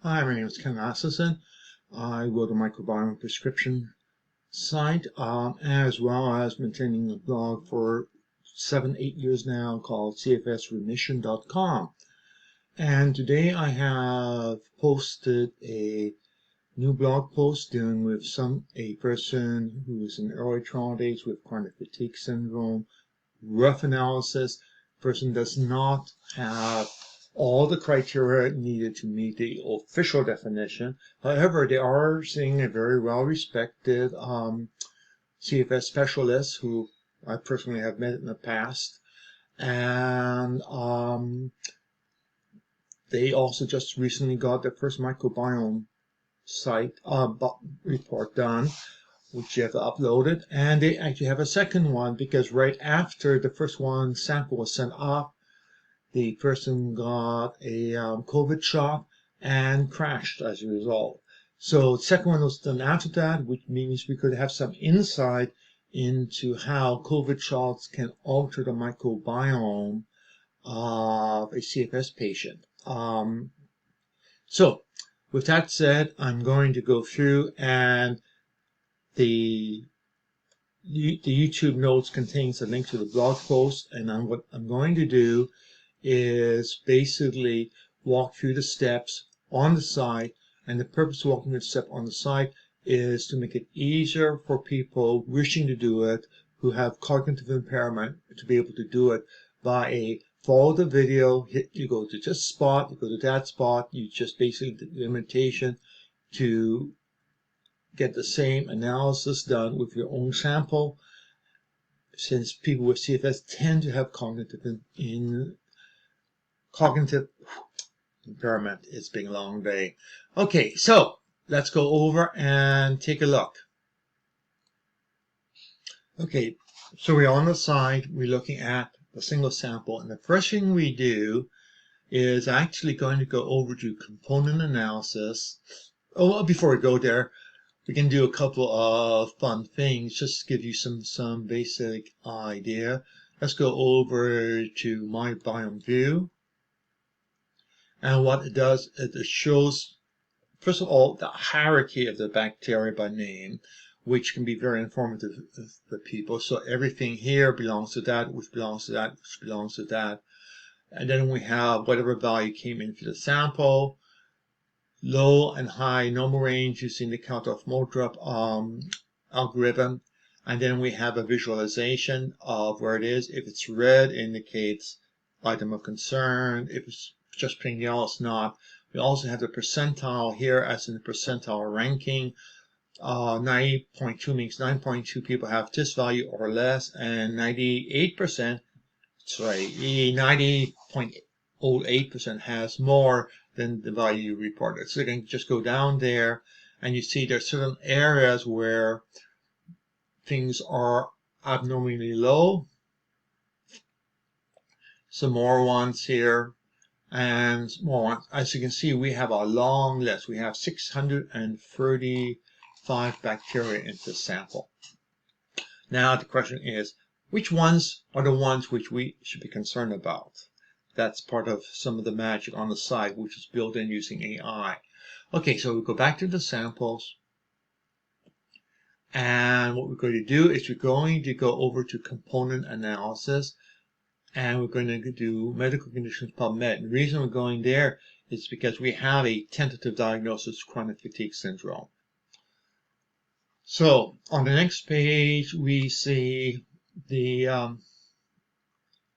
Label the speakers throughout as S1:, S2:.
S1: Hi, my name is Ken Asselson. I wrote a microbiome prescription site as well as maintaining a blog for 7-8 years now called CFSremission.com. And today I have posted a new blog post dealing with a person who is in early trial days with chronic fatigue syndrome. Rough analysis: person does not have all the criteria needed to meet the official definition. However, they are seeing a very well-respected CFS specialist who I personally have met in the past, and they also just recently got their first microbiome site report done, which you have to upload it, and they actually have a second one because right after the first one sample was sent off, the person got a COVID shot and crashed as a result. So the second one was done after that, which means we could have some insight into how COVID shots can alter the microbiome of a CFS patient. So with that said, I'm going to go through, and the YouTube notes contains a link to the blog post, and what I'm going to do is basically walk through the steps on the site, and the purpose of walking through the step on the site is to make it easier for people wishing to do it who have cognitive impairment to be able to do it by follow the video, you go to this spot, you go to that spot, you just basically do the imitation to get the same analysis done with your own sample, since people with CFS tend to have cognitive impairment. It's been a long day. Okay, so let's go over and take a look. Okay, so we're on the side, we're looking at a single sample, and the first thing we do is actually going to go over to component analysis. Oh, before we go there, we can do a couple of fun things just to give you some basic idea. Let's go over to my biome view. And what it does is it shows, first of all, the hierarchy of the bacteria by name, which can be very informative for people. So everything here belongs to that, which belongs to that, which belongs to that. And then we have whatever value came into the sample, low and high normal range using the count-off-mode-drop algorithm. And then we have a visualization of where it is. If it's red, indicates item of concern. If it's just plain yellow, it's not. We also have the percentile here, as in the percentile ranking. 90.2 means 9.2 people have this value or less, and 98%, sorry, 90.08% has more than the value reported. So you can just go down there, and you see there's certain areas where things are abnormally low. Some more ones here, and more ones. As you can see, we have a long list. We have 635 bacteria in this sample. Now the question is, which ones are the ones which we should be concerned about? That's part of some of the magic on the side, which is built in using AI. Okay, so we go back to the samples. And what we're going to do is we're going to go over to component analysis. And we're going to do medical conditions PubMed. The reason we're going there is because we have a tentative diagnosis of chronic fatigue syndrome. So on the next page, we see the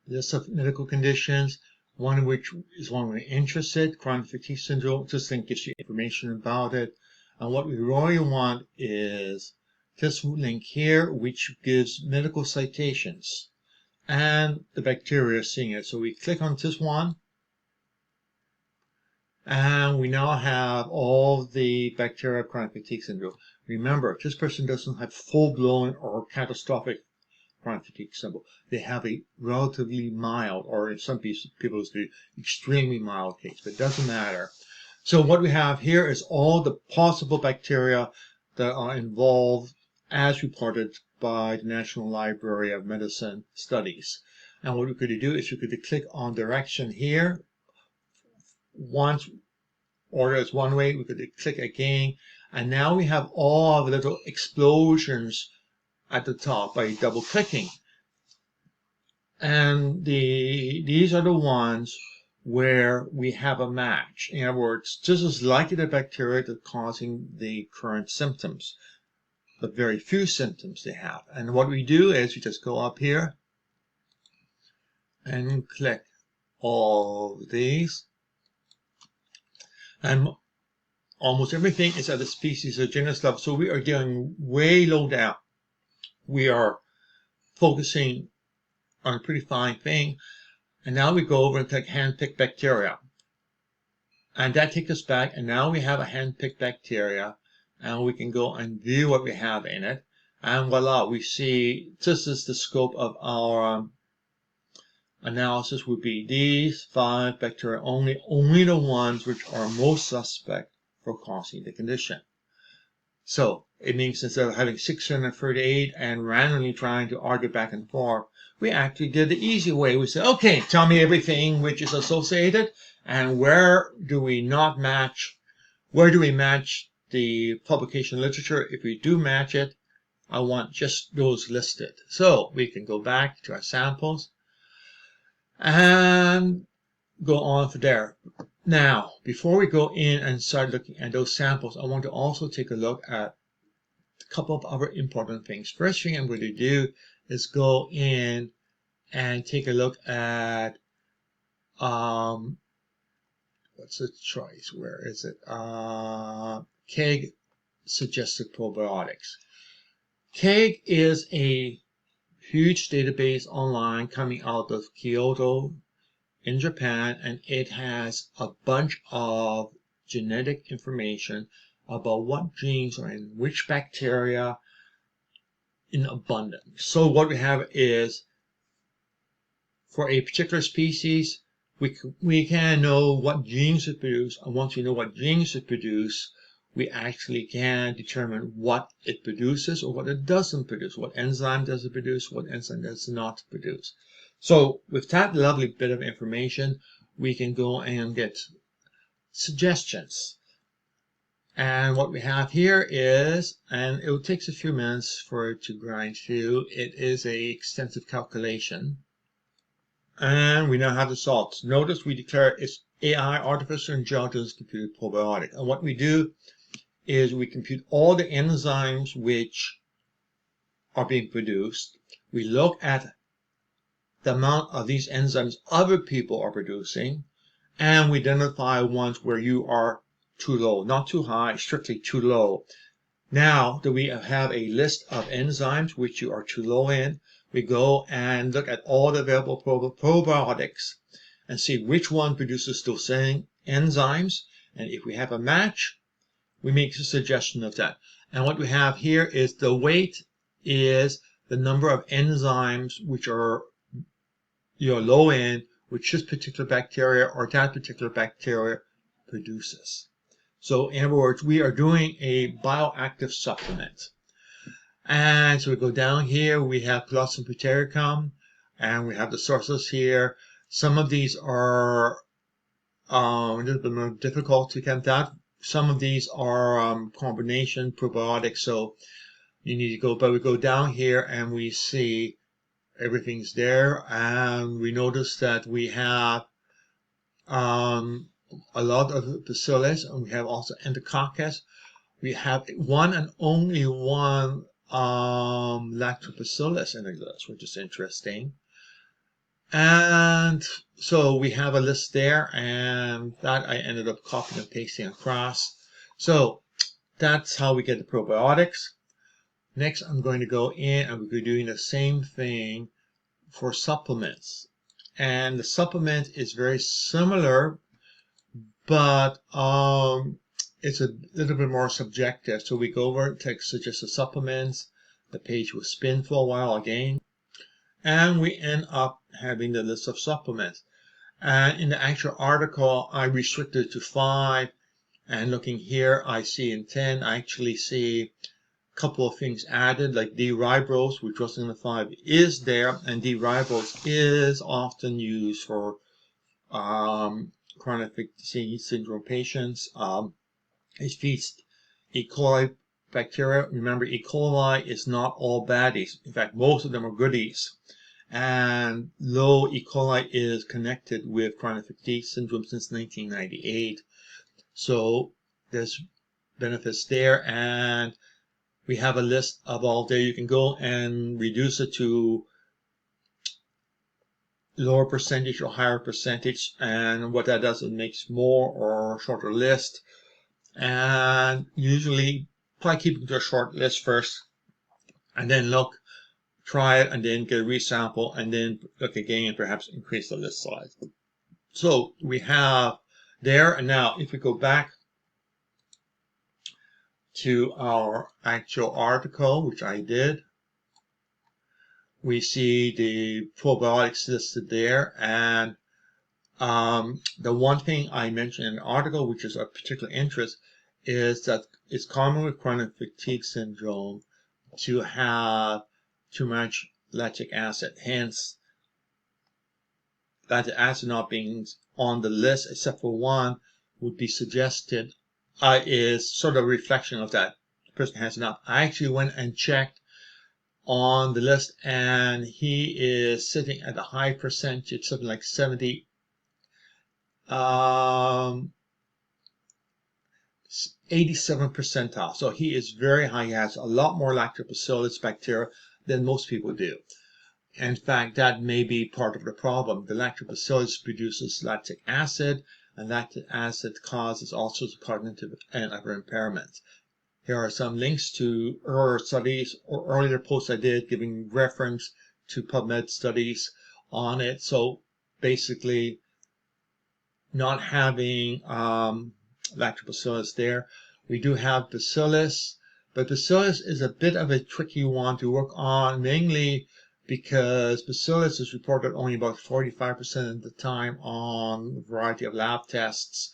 S1: list of medical conditions, one of which is one we're interested, chronic fatigue syndrome. This thing gives you information about it. And what we really want is this link here, which gives medical citations and the bacteria seeing it. So we click on this one, and we now have all the bacteria of chronic fatigue syndrome. Remember, this person doesn't have full-blown or catastrophic chronic fatigue syndrome. They have a relatively mild, or in some people it's the extremely mild case, but it doesn't matter. So what we have here is all the possible bacteria that are involved as reported by the National Library of Medicine Studies. And what we're going to do is we're going to click on direction here. Once order is one way. We could click again, and now we have all the little explosions at the top by double clicking. And these are the ones where we have a match. In other words, this is likely the bacteria that's causing the current symptoms, the very few symptoms they have. And what we do is we just go up here and click all of these. And almost everything is at the species or genus level. So we are going way low down. We are focusing on a pretty fine thing. And now we go over and click handpicked bacteria. And that takes us back. And now we have a handpicked bacteria. And we can go and view what we have in it. And voila, we see this is the scope of our analysis would be these 5 bacteria only the ones which are most suspect for causing the condition. So it means instead of having 638 and randomly trying to argue back and forth, we actually did the easy way. We said, okay, tell me everything which is associated, and where do we not match? Where do we match the publication literature? If we do match it, I want just those listed. So we can go back to our samples and go on from there. Now, before we go in and start looking at those samples, I want to also take a look at a couple of other important things. First thing I'm going to do is go in and take a look at what's the choice? Where is it? KEGG suggested probiotics. KEGG is a huge database online coming out of Kyoto in Japan, and it has a bunch of genetic information about what genes are in which bacteria in abundance. So what we have is, for a particular species, we can know what genes it produces, and once we know what genes it produces, we actually can determine what it produces or what it doesn't produce, what enzyme does it produce, what enzyme does not produce. So with that lovely bit of information, we can go and get suggestions. And what we have here is, and it takes a few minutes for it to grind through, it is an extensive calculation. And we now have the salts. Notice we declare it's AI, artificial intelligence computed probiotic. And what we do is we compute all the enzymes which are being produced. We look at the amount of these enzymes other people are producing, and we identify ones where you are too low, not too high, strictly too low. Now that we have a list of enzymes which you are too low in, we go and look at all the available probiotics and see which one produces those same enzymes. And if we have a match, we make a suggestion of that. And what we have here is the weight is the number of enzymes which are low in, which this particular bacteria or that particular bacteria produces. So in other words, we are doing a bioactive supplement. And so we go down here, we have Glossum Putericum, and we have the sources here. Some of these are a little bit more difficult to get that. Some of these are combination probiotics, so you need to go, but we go down here and we see everything's there, and we notice that we have a lot of bacillus, and we have also enterococcus. We have one and only one lactobacillus in the list, which is interesting. And so we have a list there, and that I ended up copying and pasting across. So that's how we get the probiotics. Next, I'm going to go in and we're doing the same thing for supplements. And the supplement is very similar, but it's a little bit more subjective. So we go over and take suggested supplements. The page will spin for a while again, and we end up having the list of supplements. And in the actual article, I restricted to 5. And looking here, I see in 10, I actually see a couple of things added, like D-ribose, which was in the 5, is there. And D-ribose is often used for chronic fatigue syndrome patients. It feeds E. coli bacteria. Remember, E. coli is not all baddies. In fact, most of them are goodies. And low E. coli is connected with chronic fatigue syndrome since 1998. So there's benefits there, and we have a list of all there. You can go and reduce it to lower percentage or higher percentage, and what that does, it makes more or shorter list. And usually probably keep it to a short list first, and then look, try it, and then get a resample, and then look again and perhaps increase the list size. So we have there, and now if we go back to our actual article, which I did, we see the probiotics listed there, and the one thing I mentioned in the article, which is of particular interest, is that it's common with chronic fatigue syndrome to have too much lactic acid. Hence, lactic acid not being on the list except for one would be suggested is sort of a reflection of that. The person has enough. I actually went and checked on the list, and he is sitting at a high percentage, something like 70. 87th percentile. So he is very high. He has a lot more lactobacillus bacteria than most people do. In fact, that may be part of the problem. The lactobacillus produces lactic acid, and lactic acid causes all sorts of cognitive and other impairments. Here are some links to earlier studies or earlier posts I did giving reference to PubMed studies on it. So basically, not having lactobacillus there. We do have bacillus, but bacillus is a bit of a tricky one to work on, mainly because bacillus is reported only about 45% of the time on a variety of lab tests,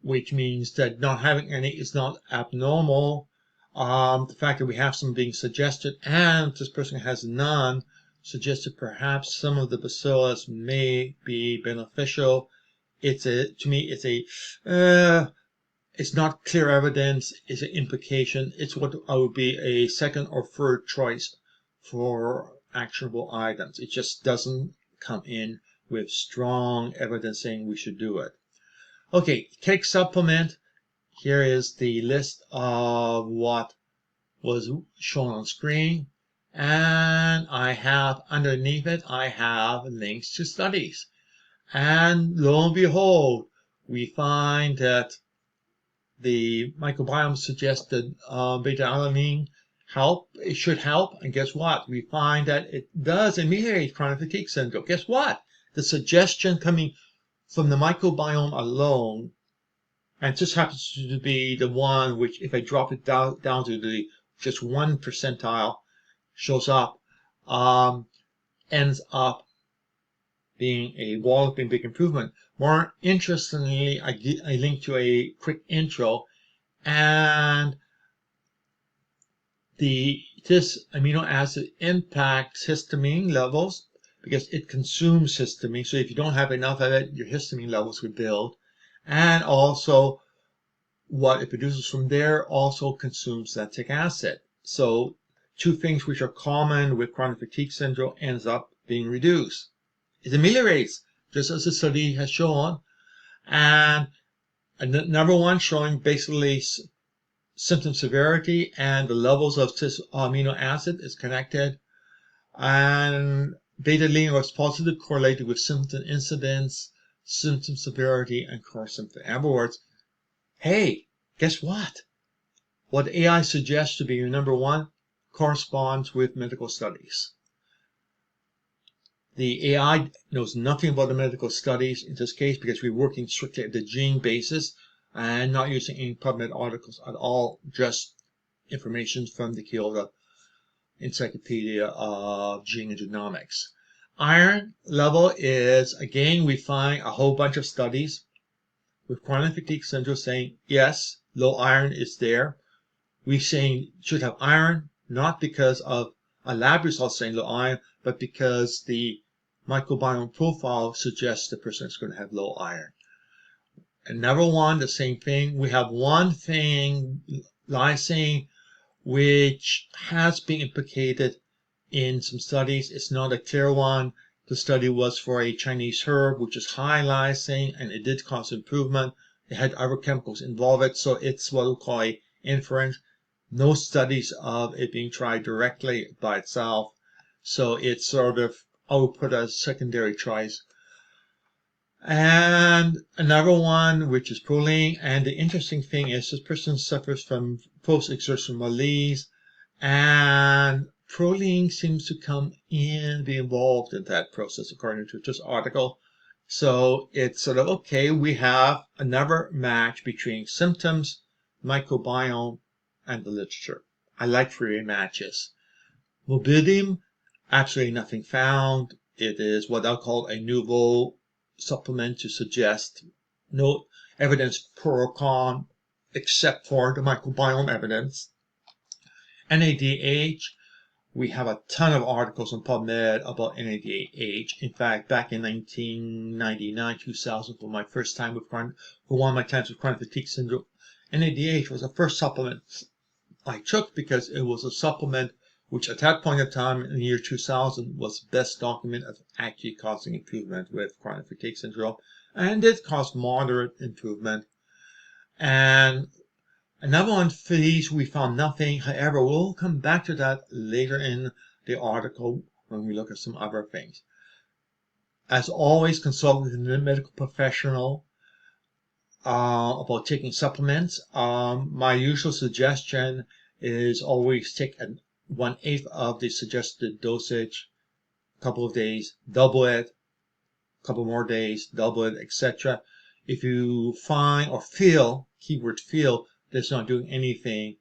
S1: which means that not having any is not abnormal. The fact that we have some being suggested and this person has none suggests that perhaps some of the bacillus may be beneficial. To me, it's not clear evidence, it's an implication. It's what I would be a second or third choice for actionable items. It just doesn't come in with strong evidence saying we should do it. Okay, take supplement. Here is the list of what was shown on screen. And I have underneath it, I have links to studies. And lo and behold, we find that the microbiome suggested beta-alanine it should help. And guess what? We find that it does ameliorate chronic fatigue syndrome. Guess what? The suggestion coming from the microbiome alone, and it just happens to be the one which, if I drop it down to the just 1 percentile, shows up, ends up being a walloping big improvement. More interestingly, I linked to a quick intro, and this amino acid impacts histamine levels because it consumes histamine. So if you don't have enough of it, your histamine levels would build. And also, what it produces from there also consumes lactic acid. So two things which are common with chronic fatigue syndrome ends up being reduced. It ameliorates, just as the study has shown. And number one, showing basically symptom severity and the levels of this amino acid is connected. And beta-alanine was positively correlated with symptom incidence, symptom severity, and core symptom. In other words, hey, guess what? What AI suggests to be your number one corresponds with medical studies. The AI knows nothing about the medical studies in this case because we're working strictly at the gene basis and not using any PubMed articles at all, just information from the Kyoto Encyclopedia of Gene and Genomics. Iron level is, again, we find a whole bunch of studies with chronic fatigue syndrome saying, yes, low iron is there. We're saying should have iron, not because of a lab result saying low iron, but because the microbiome profile suggests the person is going to have low iron. Another one, the same thing. We have one thing, lysine, which has been implicated in some studies. It's not a clear one. The study was for a Chinese herb, which is high lysine, and it did cause improvement. It had other chemicals involved, so it's what we call a inference. No studies of it being tried directly by itself. So it's sort of, I would put as secondary choice. And another one, which is proline. And the interesting thing is this person suffers from post-exertional malaise, and proline seems to come in, be involved in that process, according to this article. So it's sort of, okay, we have another match between symptoms, microbiome, and the literature. I like 3 matches. Morbidum, absolutely nothing found. It is what I'll call a nouveau supplement to suggest no evidence pro or con except for the microbiome evidence. NADH, we have a ton of articles on PubMed about NADH. In fact, back in 1999, 2000, for my first time with for one of my times with chronic fatigue syndrome, NADH was the first supplement I took because it was a supplement which at that point in time in the year 2000 was best document of actually causing improvement with chronic fatigue syndrome, and it caused moderate improvement. And another one for these, we found nothing. However, we'll come back to that later in the article when we look at some other things. As always, consult with a medical professional about taking supplements. My usual suggestion is always take 1/8 of the suggested dosage, a couple of days, double it, a couple more days, double it, etc. If you find or feel, keyword feel, that it's not doing anything,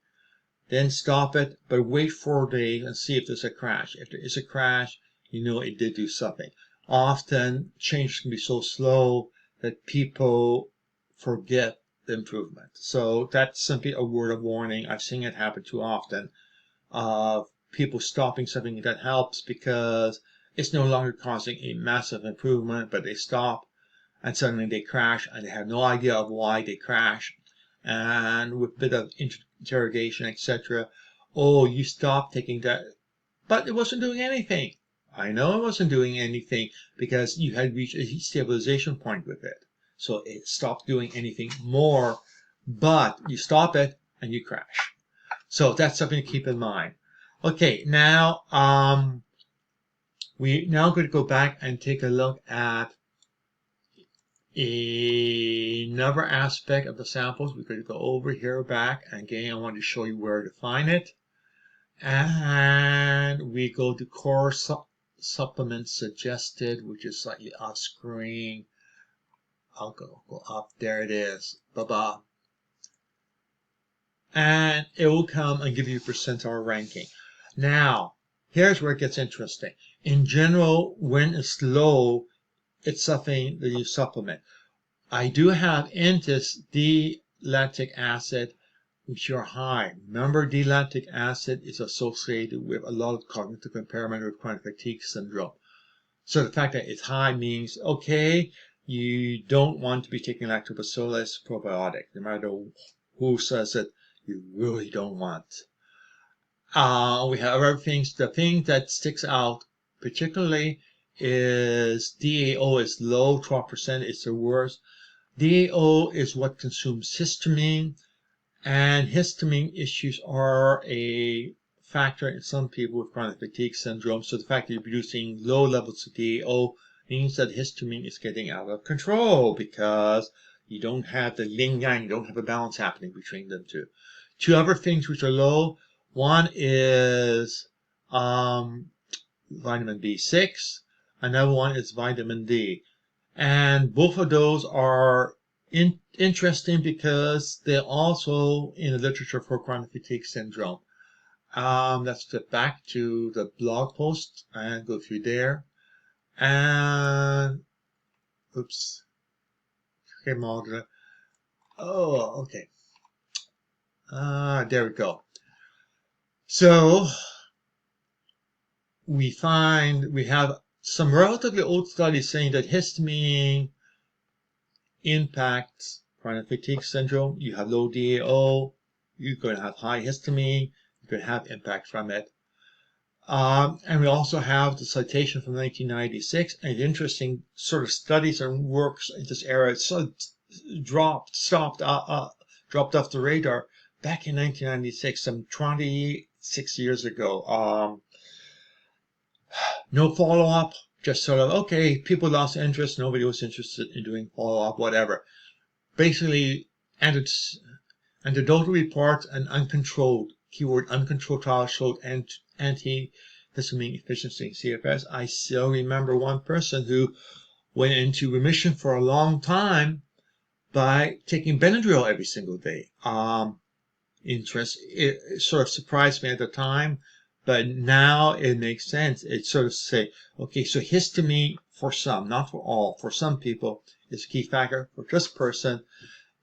S1: then stop it, but wait 4 days and see if there's a crash. If there is a crash, you know it did do something. Often, change can be so slow that people forget the improvement. So that's simply a word of warning. I've seen it happen too often. People stopping something that helps because it's no longer causing a massive improvement, but they stop and suddenly they crash and they have no idea of why they crash. And with a bit of interrogation, etc., oh, you stopped taking that, but it wasn't doing anything. I know it wasn't doing anything because you had reached a stabilization point with it. So it stopped doing anything more, but you stop it and you crash. So that's something to keep in mind. Okay, now we now going to go back and take a look at another aspect of the samples. We're going to go over here back, and again I want to show you where to find it. And we go to core supplements suggested, which is slightly off screen. I'll go up. There it is. Bye-bye. And it will come and give you percentile ranking. Now, here's where it gets interesting. In general, when it's low, it's something that you supplement. I do have in this D-lactic acid, which are high. Remember, D-lactic acid is associated with a lot of cognitive impairment with chronic fatigue syndrome. So the fact that it's high means, okay, you don't want to be taking lactobacillus probiotic, no matter who says it. You really don't want. We have other things. The thing that sticks out particularly is DAO is low, 12% is the worst. DAO is what consumes histamine, and histamine issues are a factor in some people with chronic fatigue syndrome. So the fact that you're producing low levels of DAO means that histamine is getting out of control because you don't have the yin yang, you don't have a balance happening between them two. Two other things which are low. One is vitamin B6. Another one is vitamin D. And both of those are interesting because they're also in the literature for chronic fatigue syndrome. Let's get back to the blog post and go through there. And, oops. Oh, okay. There we go. So we have some relatively old studies saying that histamine impacts chronic fatigue syndrome, you have low DAO, you're going to have high histamine, you're going to have impact from it. And we also have the citation from 1996, and interesting sort of studies and works in this area. It sort of dropped off the radar back in 1996, some 26 years ago. No follow-up, just sort of, okay, people lost interest, nobody was interested in doing follow-up, whatever. Basically, anecdotal reports and uncontrolled, keyword uncontrolled trials showed antihistamine efficiency in CFS. I still remember one person who went into remission for a long time by taking Benadryl every single day. It sort of surprised me at the time, but now it makes sense. It sort of say, okay, so histamine for some, not for all, for some people is a key factor. For this person,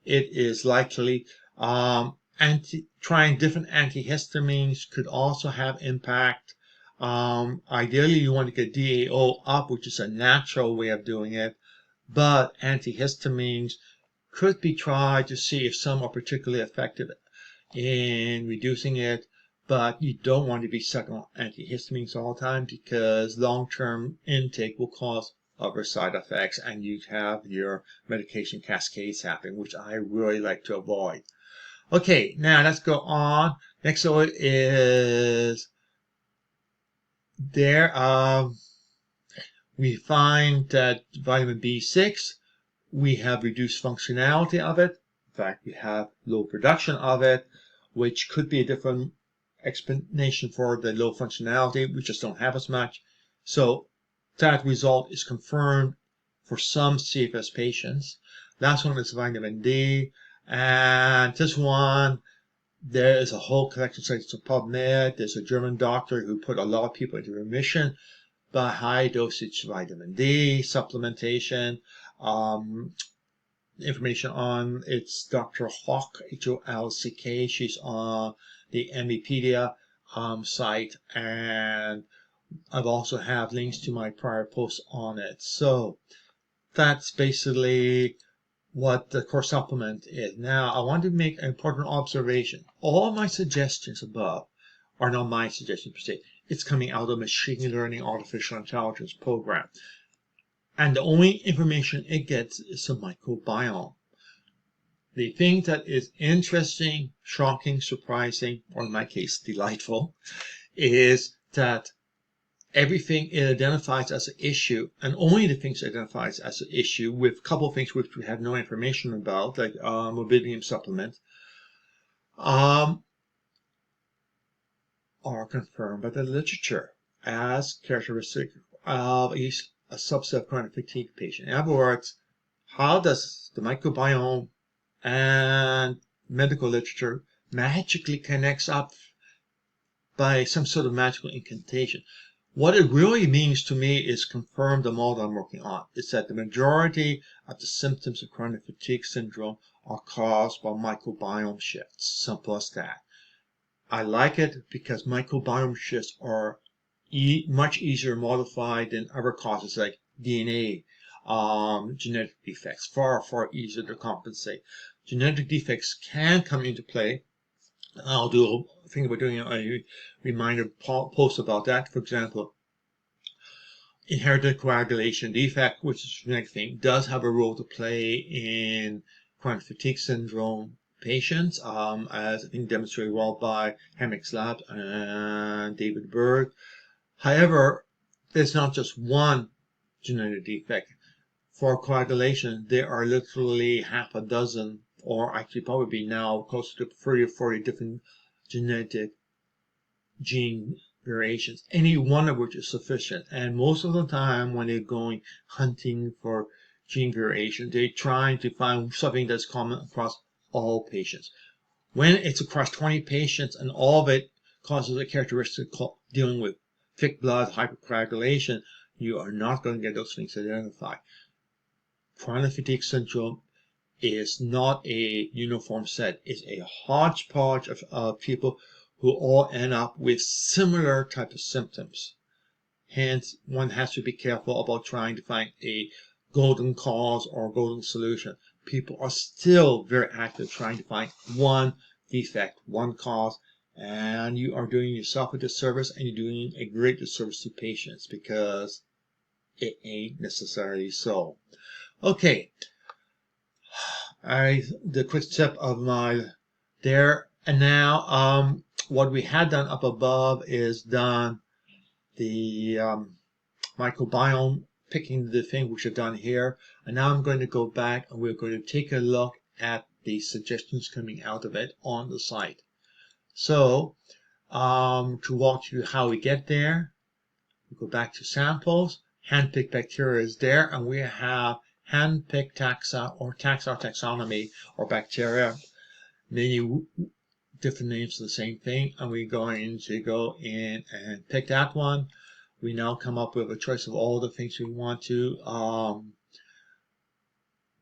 S1: it is likely. Trying different antihistamines could also have impact. Ideally, you want to get DAO up, which is a natural way of doing it, but antihistamines could be tried to see if some are particularly effective in reducing it, but you don't want to be stuck on antihistamines all the time because long-term intake will cause other side effects and you have your medication cascades happening, which I really like to avoid. Okay, now let's go on. Next one is we find that vitamin B6, we have reduced functionality of it. In fact, we have low production of it, which could be a different explanation for the low functionality. We just don't have as much. So that result is confirmed for some CFS patients. Last one is vitamin D. And this one, there is a whole collection of studies from PubMed. There's a German doctor who put a lot of people into remission by high dosage vitamin D supplementation. Information on it's Dr. Holck, Holck. She's on the Mepedia site, and I've also have links to my prior posts on it. So that's basically what the core supplement is. Now, I want to make an important observation. All my suggestions above are not my suggestions per se. It's coming out of machine learning artificial intelligence program. And the only information it gets is the microbiome. The thing that is interesting, shocking, surprising, or in my case, delightful, is that everything it identifies as an issue, and only the things it identifies as an issue, with a couple of things which we have no information about, like mobidium supplement, are confirmed by the literature as characteristic of a subset of chronic fatigue patient. In other words, how does the microbiome and medical literature magically connects up by some sort of magical incantation? What it really means to me is confirm the model I'm working on. It's that the majority of the symptoms of chronic fatigue syndrome are caused by microbiome shifts. Simple as that. I like it because microbiome shifts are much easier modified than other causes like DNA, genetic defects, far easier to compensate. Genetic defects can come into play. I'll do a thing about doing a reminder post about that. For example, inherited coagulation defect, which is a genetic thing, does have a role to play in chronic fatigue syndrome patients, as I think demonstrated well by Hemmick's lab and David Berg. However, there's not just one genetic defect. For coagulation, there are literally half a dozen, or actually probably now close to 30 or 40 different genetic gene variations, any one of which is sufficient. And most of the time when they're going hunting for gene variation, they're trying to find something that's common across all patients. When it's across 20 patients and all of it causes a characteristic dealing with thick blood, hypercoagulation, you are not going to get those things identified. Chronic fatigue syndrome is not a uniform set. It's a hodgepodge of people who all end up with similar type of symptoms. Hence, one has to be careful about trying to find a golden cause or golden solution. people are still very active trying to find one defect, one cause, and you are doing yourself a disservice, and you're doing a great disservice to patients, because it ain't necessarily so. Okay, the quick step of my there, and now what we had done up above is done the microbiome, picking the thing which I've done here, and now I'm going to go back and we're going to take a look at the suggestions coming out of it on the site. So to walk through how we get there, we go back to samples, hand-picked bacteria is there, and we have hand-picked taxa or taxonomy or bacteria, many different names for the same thing, and we're going to go in and pick that one. We now come up with a choice of all the things we want to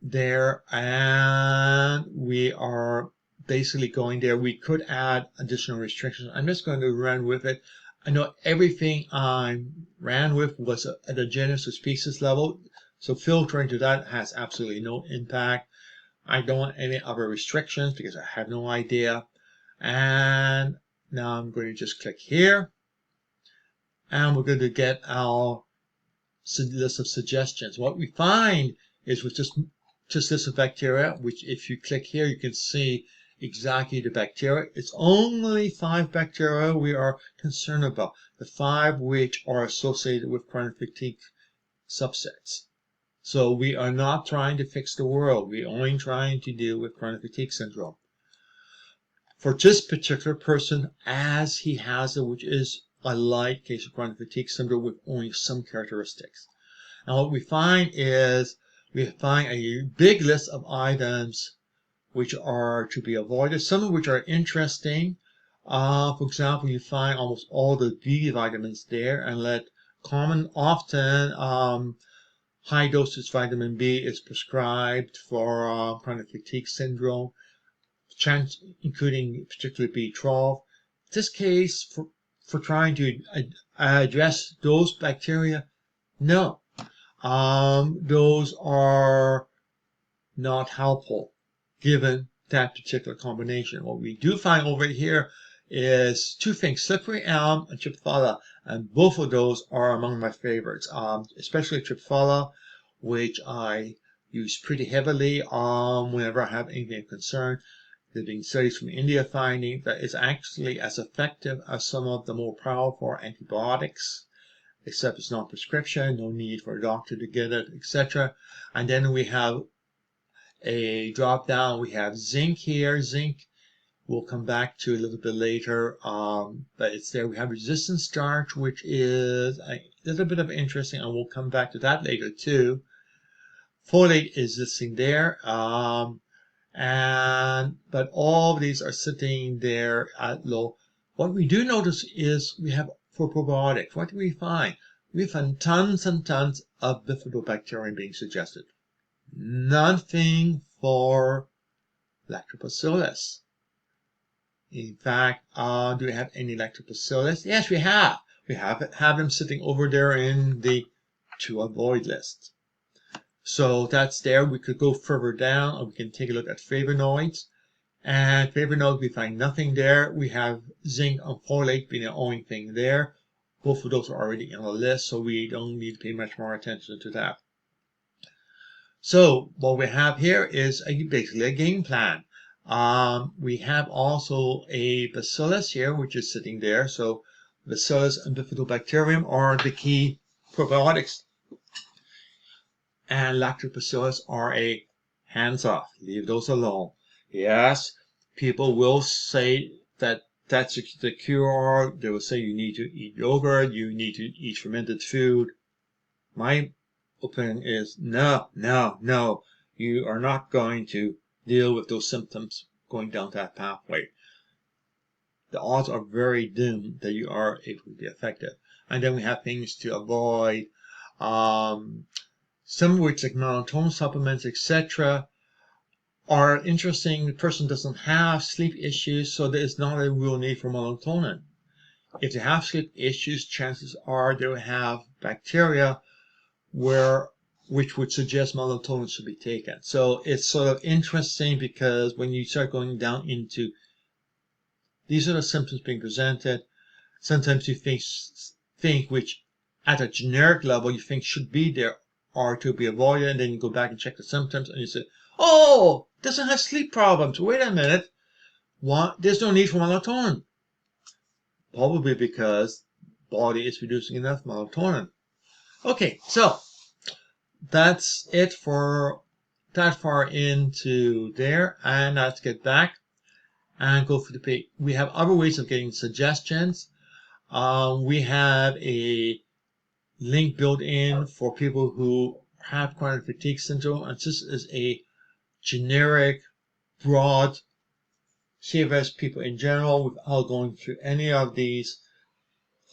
S1: there, and we are basically going there. We could add additional restrictions. I'm just going to run with it. I know everything I ran with was at a genus or species level, so filtering to that has absolutely no impact. I don't want any other restrictions because I have no idea. And now I'm going to just click here, and we're going to get our list of suggestions. What we find is with just list of bacteria, which if you click here, you can see exactly the bacteria. It's only 5 bacteria we are concerned about, the 5 which are associated with chronic fatigue subsets. So we are not trying to fix the world. We're only trying to deal with chronic fatigue syndrome. For this particular person, as he has it, which is a light case of chronic fatigue syndrome with only some characteristics. And what we find is we find a big list of items which are to be avoided, some of which are interesting. For example, you find almost all the B vitamins there, and often high dosage vitamin B is prescribed for chronic fatigue syndrome, including particularly B12. In this case, for trying to address those bacteria, no. Those are not helpful given that particular combination. What we do find over here is 2 things, slippery elm and Triphala, and both of those are among my favorites, especially Triphala, which I use pretty heavily whenever I have anything of concern. There have been studies from India finding that it's actually as effective as some of the more powerful antibiotics, except it's not prescription, no need for a doctor to get it, etc. And then we have a drop down. We have zinc here. Zinc we'll come back to a little bit later, but it's there. We have resistant starch, which is a little bit of interesting, and we'll come back to that later too. Folate is listing there, but all of these are sitting there at low. What we do notice is we have for probiotics. What do we find? We find tons and tons of bifidobacterium being suggested. Nothing for lactobacillus. In fact, do we have any lactobacillus? Yes, we have. We have them sitting over there in the to avoid list. So that's there. We could go further down, and we can take a look at flavonoids. And flavonoids, we find nothing there. We have zinc and folate being the only thing there. Both of those are already in the list, so we don't need to pay much more attention to that. So what we have here is basically a game plan. We have also a bacillus here, which is sitting there. So bacillus and bifidobacterium are the key probiotics. And lactobacillus are a hands off. Leave those alone. Yes, people will say that that's the cure. They will say you need to eat yogurt, you need to eat fermented food. My opinion is no. You are not going to deal with those symptoms going down that pathway. The odds are very dim that you are able to be effective. And then we have things to avoid. Some of which, like melatonin supplements, etc., are interesting. The person doesn't have sleep issues, so there is not a real need for melatonin. If they have sleep issues, chances are they will have bacteria where which would suggest melatonin should be taken. So it's sort of interesting because when you start going down into these are the symptoms being presented, sometimes you think which at a generic level you think should be there are to be avoided, and then you go back and check the symptoms and you say, oh, doesn't have sleep problems. Wait a minute. What? There's no need for melatonin. Probably because body is producing enough melatonin. Okay, so that's it for that far into there, and let's get back and go for the page. We have other ways of getting suggestions. We have a link built in for people who have chronic fatigue syndrome, and this is a generic, broad CFS people in general without going through any of these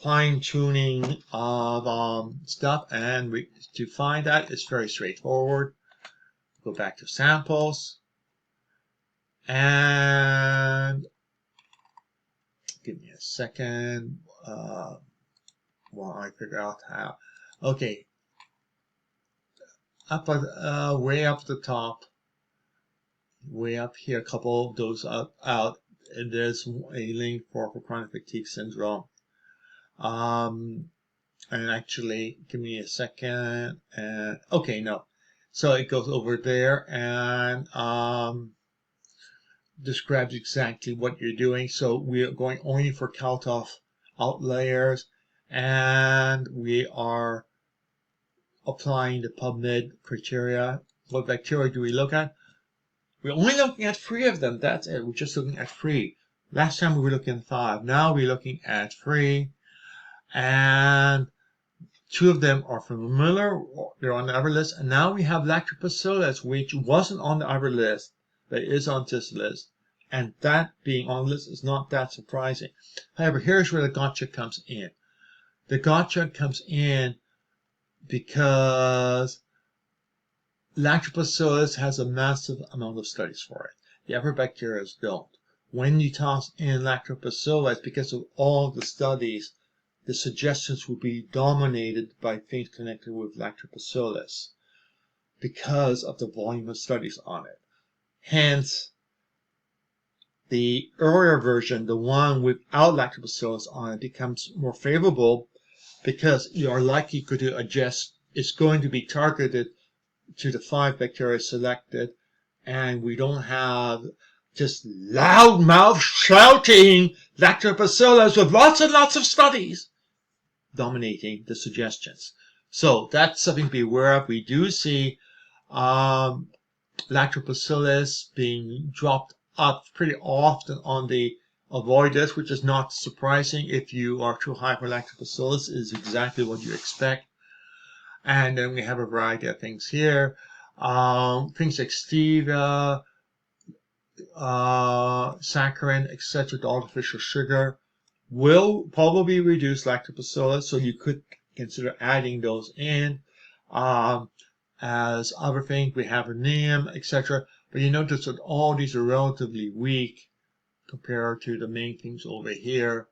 S1: fine-tuning of stuff. And to find that, it's very straightforward. Go back to samples and give me a second while I figure out how. Okay, way up the top, way up here, a couple of those out, and there's a link for chronic fatigue syndrome. And actually, give me a second. And okay, no. So it goes over there and describes exactly what you're doing. So we are going only for count-off outliers, and we are applying the PubMed criteria. What bacteria do we look at? We're only looking at 3 of them. That's it. We're just looking at 3. Last time we were looking at 5. Now we're looking at 3. And 2 of them are familiar. They're on the other list. And now we have Lactobacillus, which wasn't on the other list, but is on this list. And that being on the list is not that surprising. However, here's where the gotcha comes in. The gotcha comes in because Lactobacillus has a massive amount of studies for it. The other bacteria don't. When you toss in Lactobacillus, because of all the studies, the suggestions will be dominated by things connected with Lactobacillus because of the volume of studies on it. Hence, the earlier version, the one without Lactobacillus on it, becomes more favorable because you are likely to adjust. It's going to be targeted to the 5 bacteria selected, and we don't have just loudmouth shouting Lactobacillus with lots and lots of studies dominating the suggestions. So that's something to be aware of. We do see Lactobacillus being dropped up pretty often on the avoid list, which is not surprising. If you are too high for Lactobacillus, is exactly what you expect. And then we have a variety of things here. Things like stevia, saccharin, etc., the artificial sugar will probably reduce Lactobacillus, so you could consider adding those in. As other things, we have neem, etc. But you notice that all these are relatively weak compared to the main things over here.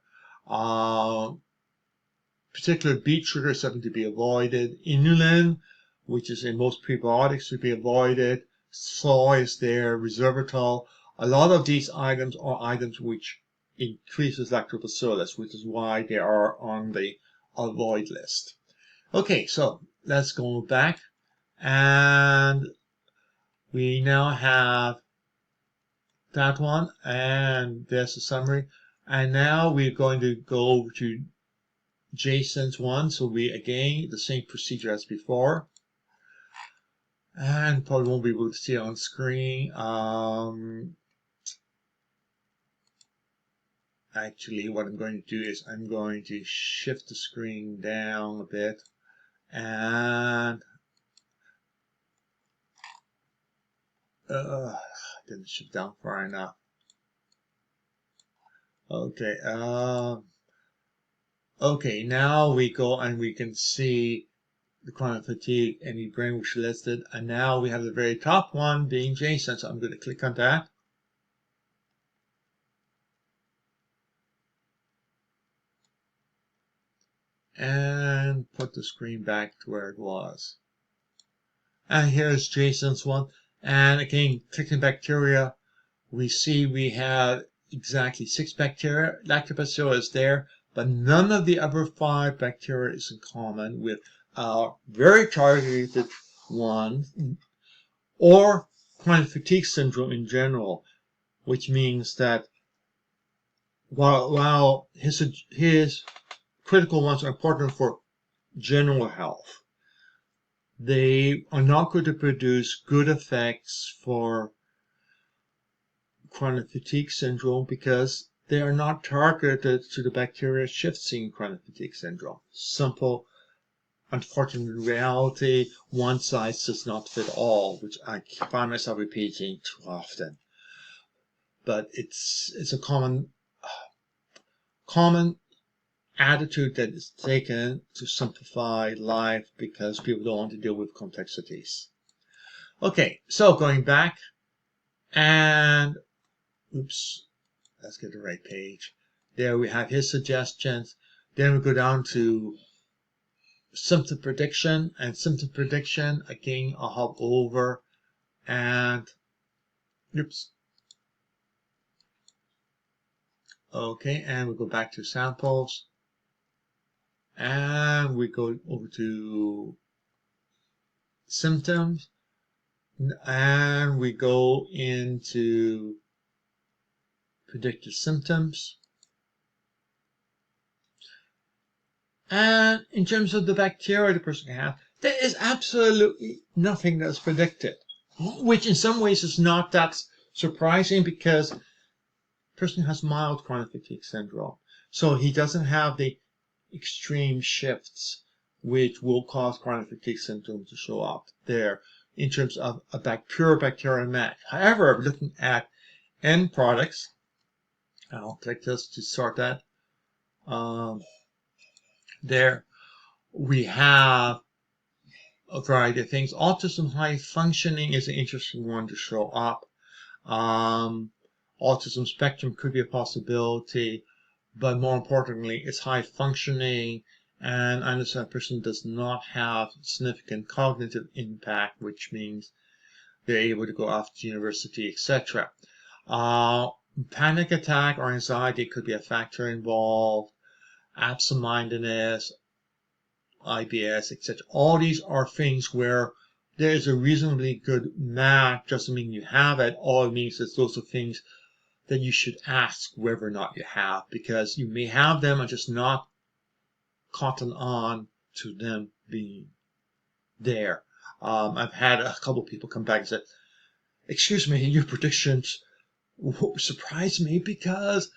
S1: Particular beet sugar is something to be avoided. Inulin, which is in most prebiotics, to be avoided. Soy is there, resveratrol. A lot of these items are items which increases Lactobacillus, which is why they are on the avoid list. Okay, so let's go back, and we now have that one, and there's a summary. And now we're going to go to Jason's one, so we again the same procedure as before, and probably won't be able to see it on screen. Actually, what I'm going to do is I'm going to shift the screen down a bit, and didn't shift down far enough. Okay, okay, now we go and we can see the chronic fatigue and the brain which listed, and now we have the very top one being Jason, so I'm going to click on that. And put the screen back to where it was. And here's Jason's one. And again, clicking bacteria, we see we have exactly 6 bacteria. Lactobacillus is there, but none of the other 5 bacteria is in common with our very targeted one, or chronic fatigue syndrome in general, which means that while his critical ones are important for general health, they are not going to produce good effects for chronic fatigue syndrome because they are not targeted to the bacteria shifting chronic fatigue syndrome. Simple, unfortunate reality, one size does not fit all, which I find myself repeating too often. But it's a common attitude that is taken to simplify life because people don't want to deal with complexities. Okay, so going back and oops, let's get the right page. There we have his suggestions. Then we go down to symptom prediction, and symptom prediction again I'll hop over and oops. Okay, and we go back to samples. And we go over to symptoms, and we go into predicted symptoms. And in terms of the bacteria the person can have, there is absolutely nothing that's predicted, which in some ways is not that surprising because the person has mild chronic fatigue syndrome. So he doesn't have the extreme shifts which will cause chronic fatigue syndrome to show up there in terms of a pure bacterial match. However, looking at end products, I'll click this to sort that. There we have a variety of things. Autism high functioning is an interesting one to show up. Autism spectrum could be a possibility, but more importantly, it's high functioning, and I understand a person does not have significant cognitive impact, which means they're able to go off to university, etc. Panic attack or anxiety could be a factor involved. Absent-mindedness, IBS, etc. All these are things where there is a reasonably good match. Doesn't mean you have it. All it means is those are things that you should ask whether or not you have, because you may have them and just not cotton on to them being there. I've had a couple of people come back and say, excuse me, your predictions surprised me because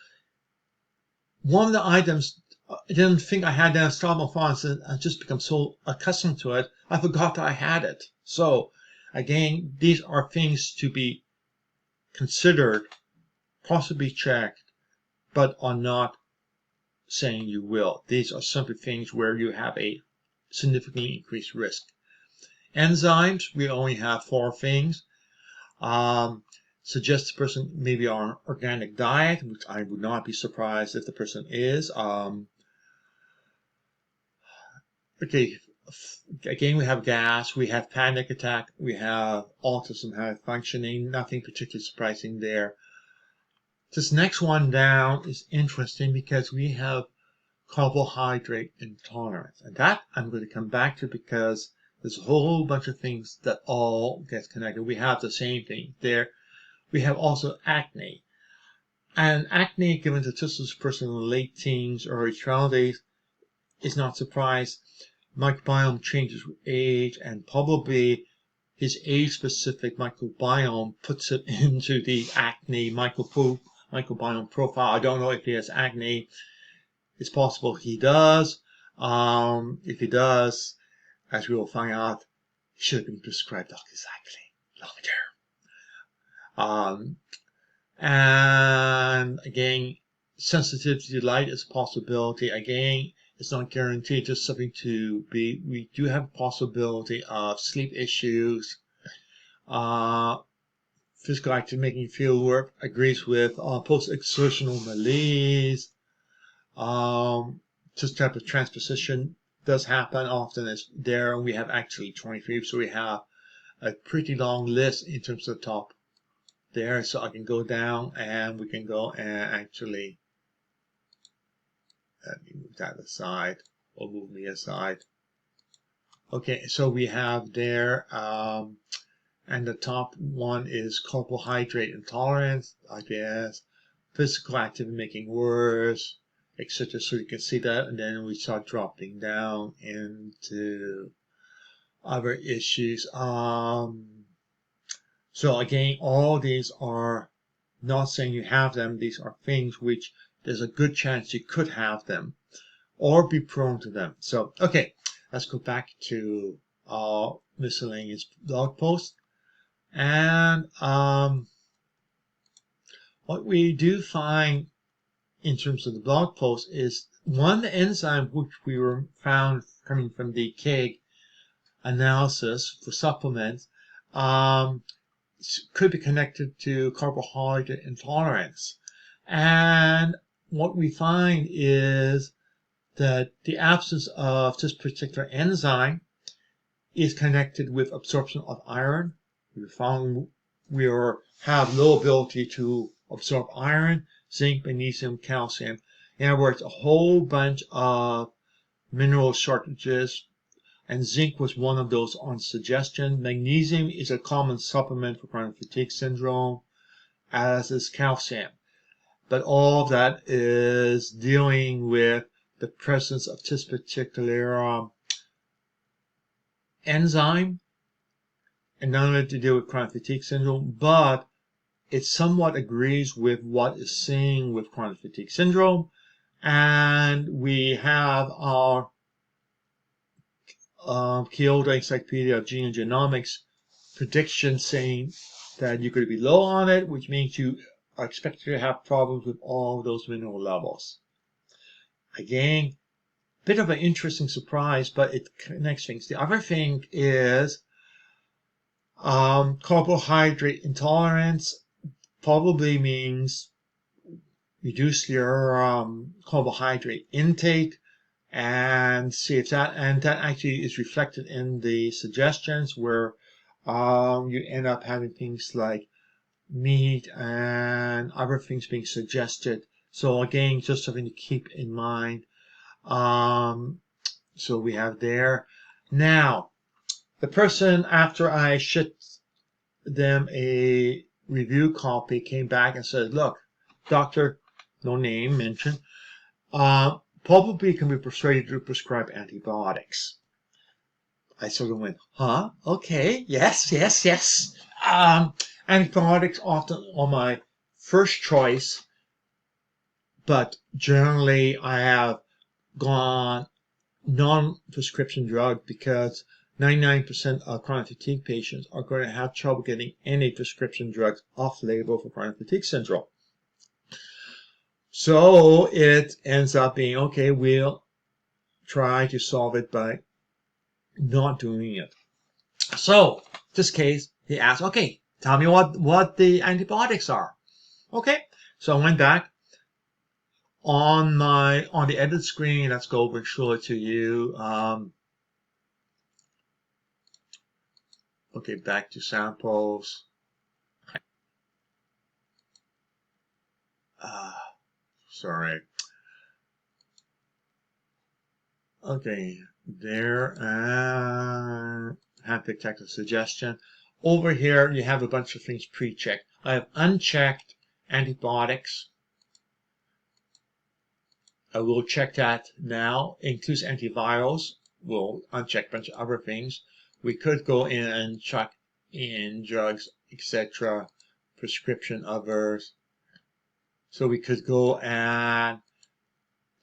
S1: one of the items I didn't think I had that installed on and I just become so accustomed to it, I forgot that I had it. So again, these are things to be considered, possibly checked, but are not saying you will. These are simply things where you have a significantly increased risk. Enzymes, we only have 4 things. Suggest the person maybe on an organic diet, which I would not be surprised if the person is. Okay, again, we have gas, we have panic attack, we have autism high functioning, nothing particularly surprising there. This next one down is interesting because we have carbohydrate intolerance, and that I'm going to come back to because there's a whole bunch of things that all get connected. We have the same thing there. We have also acne, and acne, given to this person in the late teens or early 20s, is not surprised. Microbiome changes with age, and probably his age-specific microbiome puts it into the acne microbiome profile. I don't know if he has acne. It's possible he does. If he does, as we will find out, he should have been prescribed oxycycline long term. And again, sensitivity to light is a possibility. Again, it's not guaranteed, just something to be. We do have a possibility of sleep issues. Physical activity making you feel work agrees with post-exertional malaise. This type of transposition does happen often. It's there, and we have actually 23. So we have a pretty long list in terms of the top there. So I can go down and we can go and actually, let me move that aside, or move me aside. Okay, so we have there, and the top one is carbohydrate intolerance, I guess, physical activity making worse, etc. So you can see that, and then we start dropping down into other issues. So again, all these are not saying you have them. These are things which there's a good chance you could have them or be prone to them. So, okay, let's go back to our miscellaneous blog post. And what we do find in terms of the blog post is one enzyme which we were found coming from the KEGG analysis for supplements could be connected to carbohydrate intolerance. And what we find is that the absence of this particular enzyme is connected with absorption of iron. We found we have low ability to absorb iron, zinc, magnesium, calcium. In other words, a whole bunch of mineral shortages, and zinc was one of those on suggestion. Magnesium is a common supplement for chronic fatigue syndrome, as is calcium. But all of that is dealing with the presence of this particular enzyme, and not only to deal with chronic fatigue syndrome, but it somewhat agrees with what is seen with chronic fatigue syndrome. And we have our Kyoto Encyclopedia of Gene and Genomics prediction saying that you're going to be low on it, which means you are expected to have problems with all those mineral levels. Again, bit of an interesting surprise, but it connects things. The other thing is carbohydrate intolerance probably means reduce your carbohydrate intake, and see if that, and that actually is reflected in the suggestions where you end up having things like meat and other things being suggested. So again, just something to keep in mind. So we have there. Now, the person, after I shipped them a review copy, came back and said, look, doctor, no name mentioned, probably can be persuaded to prescribe antibiotics. I sort of went, huh? Okay, yes. Antibiotics often are my first choice, but generally I have gone non-prescription drug because 99% of chronic fatigue patients are going to have trouble getting any prescription drugs off-label for chronic fatigue syndrome. So it ends up being, okay, we'll try to solve it by not doing it. So this case, he asked, okay, tell me what the antibiotics are. Okay, so I went back on the edit screen. Let's go over and show it to you. Okay, back to samples. Sorry. Okay, there, have to check the suggestion. Over here, you have a bunch of things pre-checked. I have unchecked antibiotics. I will check that now. Includes antivirals. We'll uncheck a bunch of other things. We could go in and check in drugs, etc., prescription others. So we could go and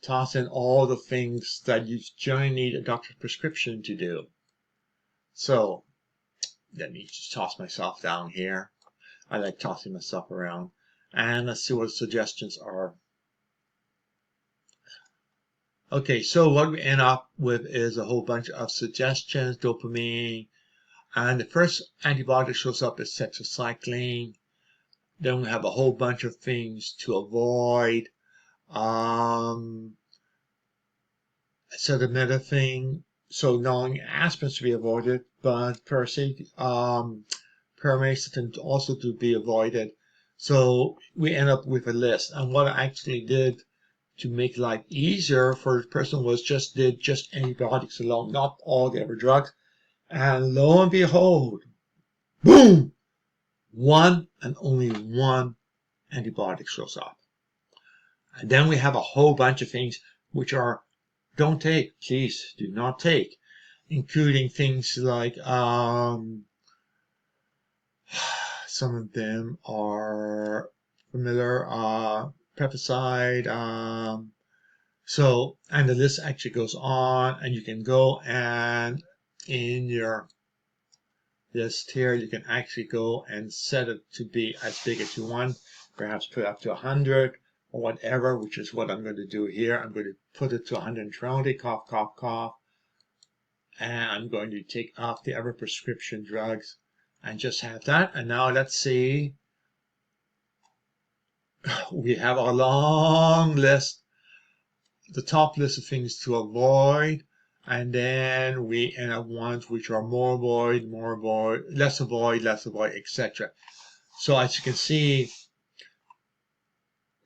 S1: toss in all the things that you generally need a doctor's prescription to do. So let me just toss myself down here. I like tossing myself around. And let's see what the suggestions are. Okay, so what we end up with is a whole bunch of suggestions, dopamine, and the first antibiotic shows up as tetracycline. Then we have a whole bunch of things to avoid. Acetaminophen, so knowing aspirins to be avoided, but per se, paramecitin also to be avoided. So we end up with a list. And what I actually did to make life easier for the person was just antibiotics alone, not all the other drugs. And lo and behold, boom, one and only one antibiotic shows up. And then we have a whole bunch of things which are don't take, please do not take, including things like some of them are familiar, pesticide, so, and the list actually goes on, and you can go and in your list here, you can actually go and set it to be as big as you want, perhaps put up to 100 or whatever, which is what I'm going to do here. I'm going to put it to 120, cough, cough, cough, and I'm going to take off the other prescription drugs and just have that. And now let's see, we have a long list, the top list of things to avoid, and then we end up ones which are more avoid, less avoid, etc. So as you can see,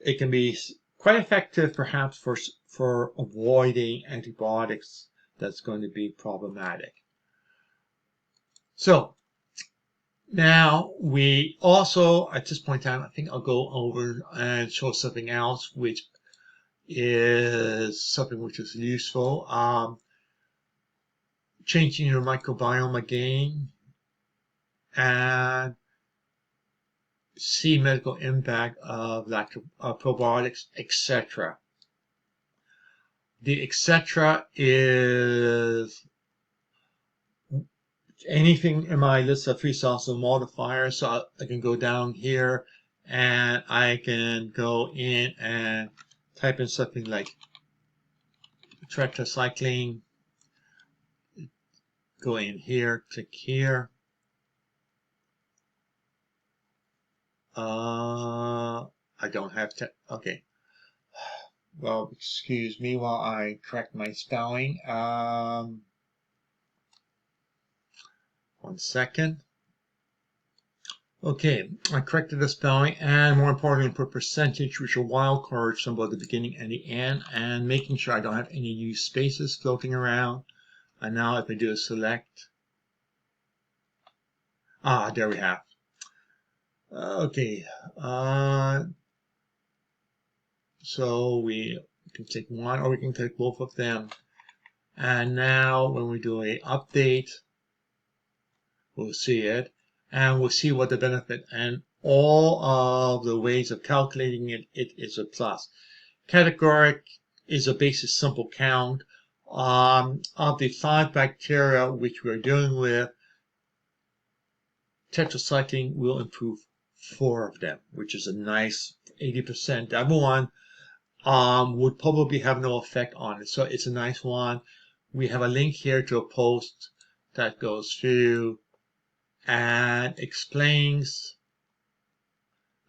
S1: it can be quite effective perhaps for avoiding antibiotics that's going to be problematic. So now we also, at this point in time, I think I'll go over and show something else which is something which is useful. Changing your microbiome again and see medical impact of probiotics, etc. The etc. is anything in my list of free salsa modifiers. So I can go down here and I can go in and type in something like tetracycline. Go in here, click here. I don't have to. Okay. Well, excuse me while I correct my spelling. 1 second. Okay, I corrected the spelling, and more importantly, put percentage, which are wildcard symbol at the beginning and the end, and making sure I don't have any used spaces floating around. And now if I do a select, there we have. Okay, so we can take one or we can take both of them. And now when we do a update, we'll see it, and we'll see what the benefit, and all of the ways of calculating it, it is a plus. Categoric is a basic simple count. Of the 5 bacteria which we're dealing with, tetracycline will improve 4 of them, which is a nice 80%. The other one would probably have no effect on it, so it's a nice one. We have a link here to a post that goes through and explains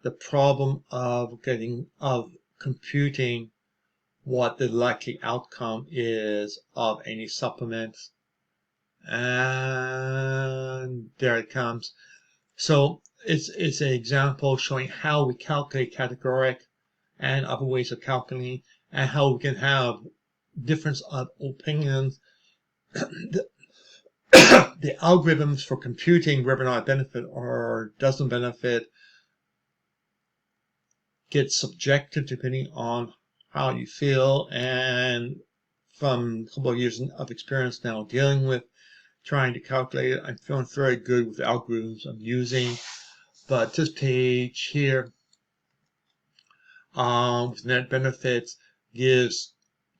S1: the problem of computing what the likely outcome is of any supplements. And there it comes. So it's an example showing how we calculate categoric and other ways of calculating, and how we can have difference of opinions. The algorithms for computing whether or not it benefit or doesn't benefit get subjective depending on how you feel, and from a couple of years of experience now dealing with trying to calculate it, I'm feeling very good with the algorithms I'm using. But this page here with net benefits gives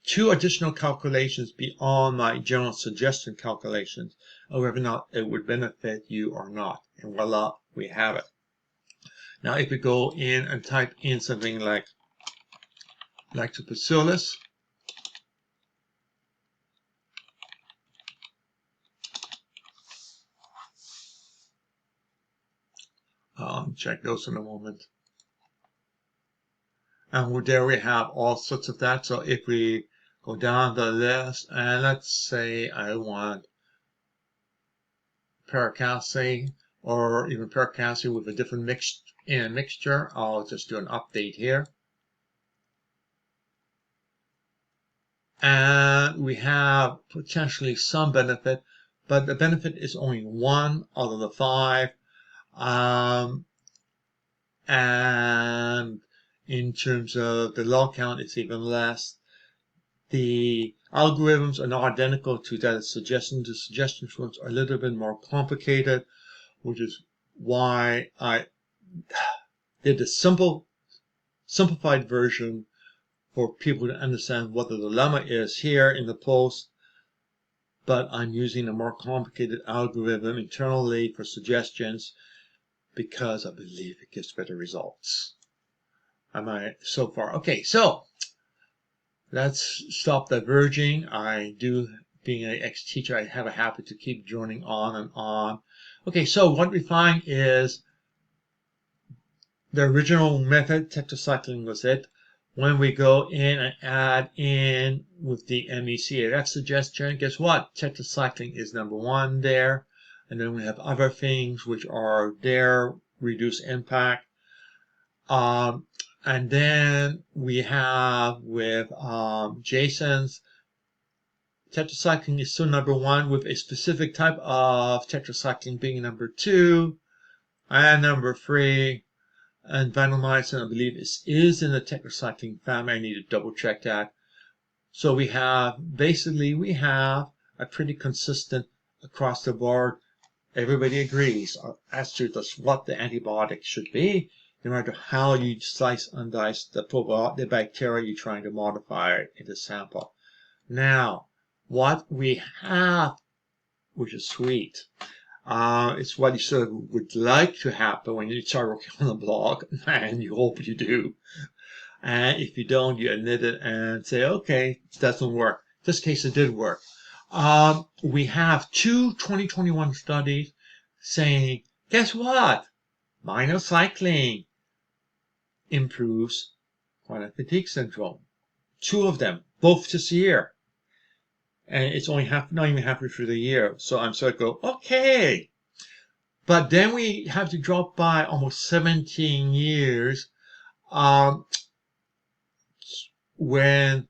S1: 2 additional calculations beyond my general suggestion calculations of whether or not it would benefit you or not. And voila, we have it. Now if we go in and type in something like lactobacillus, check those in a moment. And there we have all sorts of that. So if we go down the list, and let's say I want pericacin or even pericacin with a different mixture. I'll just do an update here. And we have potentially some benefit, but the benefit is only 1 out of the 5. And in terms of the log count, it's even less. The algorithms are not identical to that suggestion. The suggestions ones are a little bit more complicated, which is why I did a simplified version for people to understand what the dilemma is here in the post. But I'm using a more complicated algorithm internally for suggestions because I believe it gives better results. Am I so far? Okay, so let's stop diverging. Being an ex-teacher, I have a habit to keep droning on and on. Okay, so what we find is the original method, tetracycline was it. When we go in and add in with the MECFS suggestion, guess what? Tetracycline is number 1 there. And then we have other things which are there, reduce impact. And then we have with Jason's, tetracycline is still number 1 with a specific type of tetracycline being number 2 and number 3. And vancomycin, I believe, is in the tetracycline family. I need to double check that. So we have a pretty consistent across the board. Everybody agrees as to what the antibiotic should be, no matter how you slice and dice the bacteria you're trying to modify in the sample. Now, what we have, which is sweet, it's what you sort of would like to happen when you start working on a blog, and you hope you do. And if you don't, you admit it and say, okay, it doesn't work. In this case, it did work. We have 2 2021 studies saying, guess what? Minocycline improves chronic fatigue syndrome. 2 of them, both this year. And it's only not even halfway through the year. So I'm sort of go, okay. But then we have to drop by almost 17 years when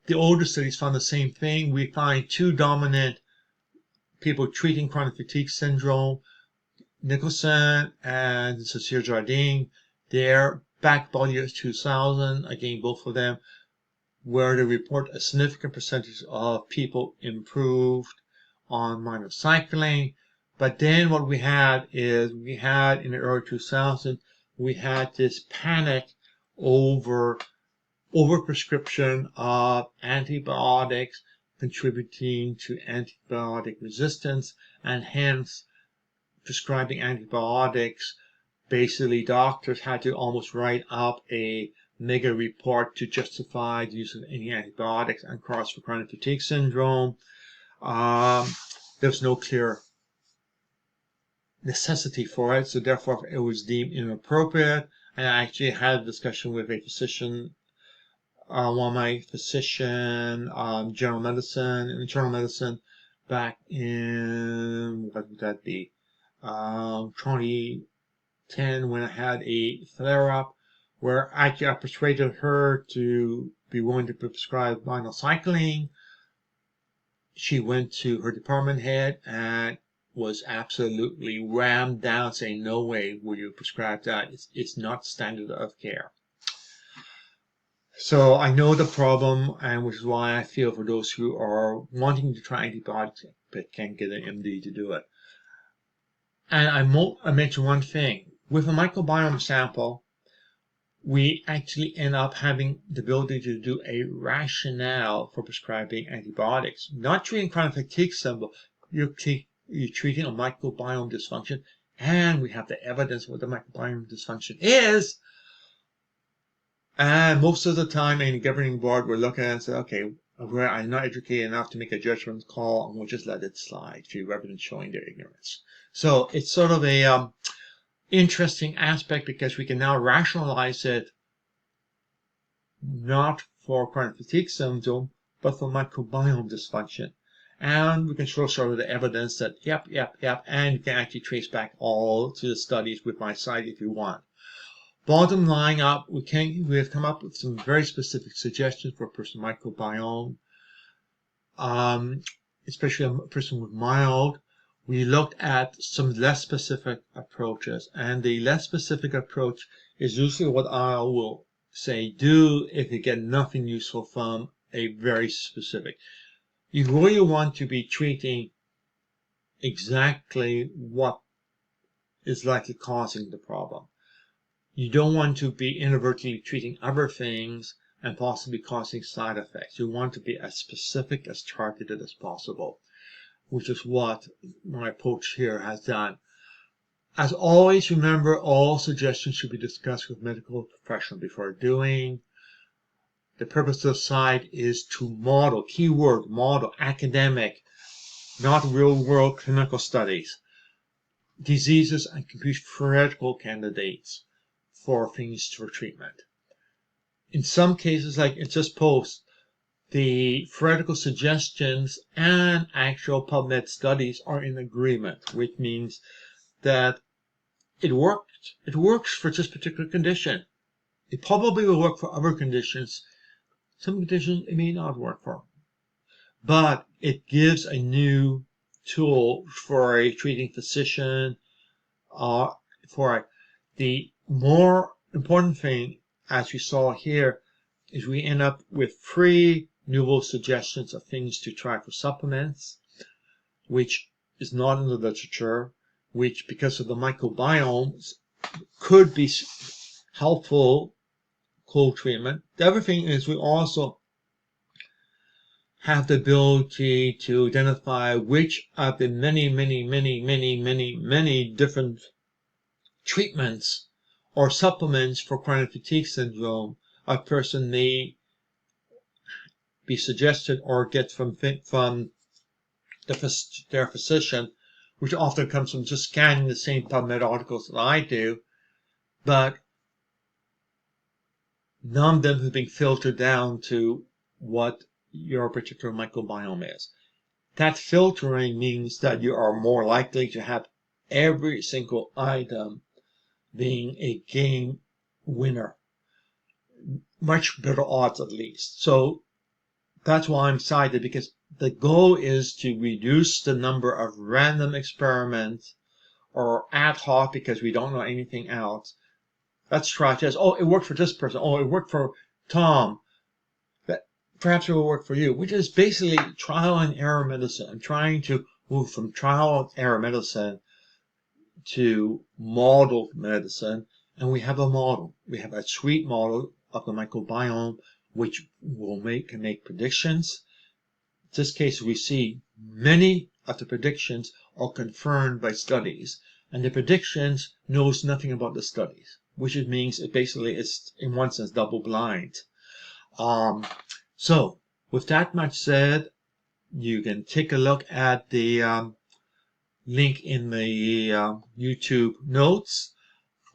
S1: the older studies found the same thing. We find 2 dominant people treating chronic fatigue syndrome, Nicholson and Cecile Jardine. Their back body is 2000, again, both of them, where they report a significant percentage of people improved on minocycline. But then what we had is in the early 2000s, we had this panic over prescription of antibiotics contributing to antibiotic resistance, and hence prescribing antibiotics. Basically, doctors had to almost write up a mega report to justify the use of any antibiotics and cross for chronic fatigue syndrome. There's no clear necessity for it, so therefore it was deemed inappropriate. And I actually had a discussion with a physician, internal medicine, back in, what would that be, 2010, when I had a flare-up, where actually I persuaded her to be willing to prescribe minocycline. She went to her department head and was absolutely rammed down, saying, no way will you prescribe that. It's not standard of care. So I know the problem, and which is why I feel for those who are wanting to try antibiotics but can't get an MD to do it. And I mentioned one thing. With a microbiome sample, we actually end up having the ability to do a rationale for prescribing antibiotics. Not treating chronic fatigue syndrome, you're treating a microbiome dysfunction, and we have the evidence what the microbiome dysfunction is. And most of the time in the governing board, we're looking at it and say, okay, I'm not educated enough to make a judgment call, and we'll just let it slide rather than showing their ignorance. So it's sort of a interesting aspect, because we can now rationalize it not for chronic fatigue syndrome, but for microbiome dysfunction. And we can show sort of the evidence that yep, and you can actually trace back all to the studies with my site if you want. Bottom line up, we have come up with some very specific suggestions for a person's microbiome, especially a person with mild. We looked at some less specific approaches, and the less specific approach is usually what I will say do if you get nothing useful from a very specific. You really want to be treating exactly what is likely causing the problem. You don't want to be inadvertently treating other things and possibly causing side effects. You want to be as specific, as targeted as possible, which is what my approach here has done. As always, remember all suggestions should be discussed with medical professionals before doing. The purpose of the site is to model, keyword, model, academic, not real-world clinical studies, diseases, and compute theoretical candidates for things for treatment. In some cases, like it just posts, the theoretical suggestions and actual PubMed studies are in agreement, which means that it works for this particular condition. It probably will work for other conditions. Some conditions it may not work for. But it gives a new tool for a treating physician. The more important thing, as we saw here, is we end up with 3 novel suggestions of things to try for supplements, which is not in the literature, which because of the microbiome could be helpful cold treatment. The other thing is we also have the ability to identify which of the many different treatments or supplements for chronic fatigue syndrome a person may be suggested or get from their physician, which often comes from just scanning the same PubMed articles that I do, but none of them have been filtered down to what your particular microbiome is. That filtering means that you are more likely to have every single item being a game winner. Much better odds at least. So that's why I'm excited, because the goal is to reduce the number of random experiments or ad hoc because we don't know anything else. Let's try this. Oh, it worked for this person. Oh, it worked for Tom. Perhaps it will work for you, which is basically trial and error medicine. I'm trying to move from trial and error medicine to model medicine, and we have a model. We have a sweet model of the microbiome, which can make predictions. In this case, we see many of the predictions are confirmed by studies, and the predictions knows nothing about the studies, which it means it basically is, in one sense, double blind. So, with that much said, you can take a look at the link in the YouTube notes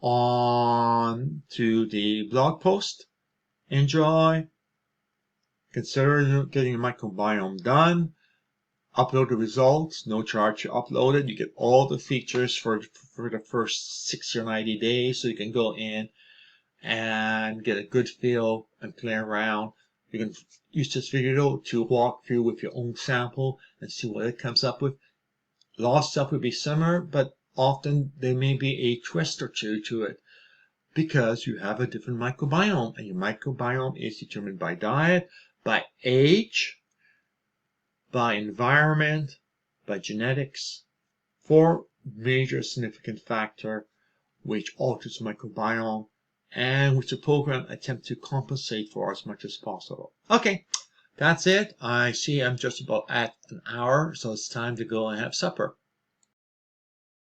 S1: on to the blog post. Enjoy. Consider getting the microbiome done. Upload the results. No charge to upload it. You get all the features for the first 60 or 90 days, so you can go in and get a good feel and play around. You can use this video to walk through with your own sample and see what it comes up with. A lot of stuff would be similar, but often there may be a twist or two to it because you have a different microbiome, and your microbiome is determined by diet, by age, by environment, by genetics, 4 major significant factors which alters the microbiome and which the program attempts to compensate for as much as possible. Okay, that's it. I see I'm just about at an hour, so it's time to go and have supper.